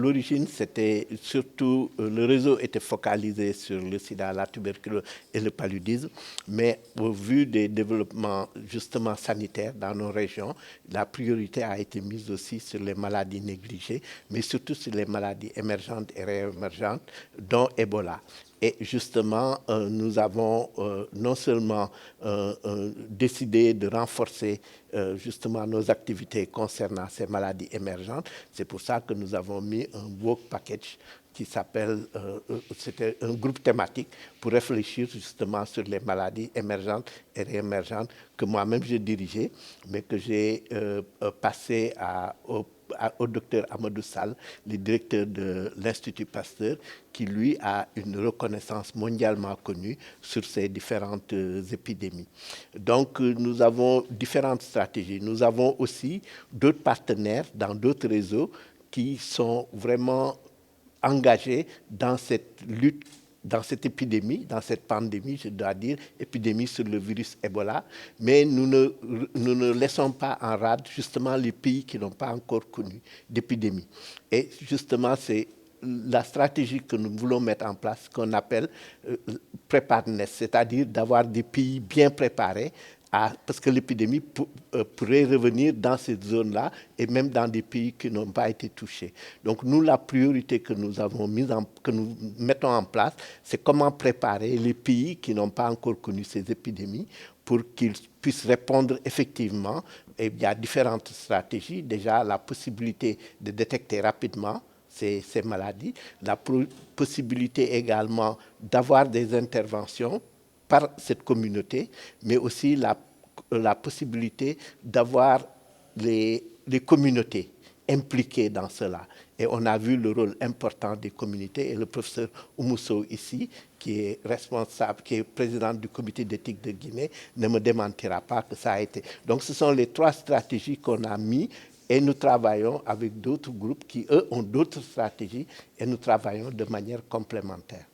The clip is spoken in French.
L'origine, c'était surtout, le réseau était focalisé sur le sida, la tuberculose et le paludisme, mais au vu des développements justement sanitaires dans nos régions, la priorité a été mise aussi sur les maladies négligées, mais surtout sur les maladies émergentes et réémergentes, dont Ebola. Et justement, nous avons non seulement décidé de renforcer justement nos activités concernant ces maladies émergentes, c'est pour ça que nous avons mis un work package qui s'appelle, c'était un groupe thématique pour réfléchir justement sur les maladies émergentes et réémergentes que moi-même j'ai dirigé, mais que j'ai passé au docteur Amadou Sall, le directeur de l'Institut Pasteur, qui lui a une reconnaissance mondialement connue sur ces différentes épidémies. Donc nous avons différentes stratégies. Nous avons aussi d'autres partenaires dans d'autres réseaux qui sont vraiment engagés dans cette lutte, dans cette épidémie, dans cette pandémie, je dois dire, épidémie sur le virus Ebola, mais nous ne laissons pas en rade justement les pays qui n'ont pas encore connu d'épidémie. Et justement, c'est la stratégie que nous voulons mettre en place, qu'on appelle preparedness, c'est-à-dire d'avoir des pays bien préparés parce que l'épidémie pourrait revenir dans cette zone-là et même dans des pays qui n'ont pas été touchés. Donc nous, la priorité que nous avons que nous mettons en place, c'est comment préparer les pays qui n'ont pas encore connu ces épidémies pour qu'ils puissent répondre effectivement. Et il y a différentes stratégies. Déjà, la possibilité de détecter rapidement ces maladies, la possibilité également d'avoir des interventions par cette communauté, mais aussi la possibilité d'avoir les communautés impliquées dans cela. Et on a vu le rôle important des communautés, et le professeur Oumousso ici, qui est responsable, qui est président du comité d'éthique de Guinée, ne me démentira pas que ça a été. Donc ce sont les trois stratégies qu'on a mis, et nous travaillons avec d'autres groupes qui, eux, ont d'autres stratégies, et nous travaillons de manière complémentaire.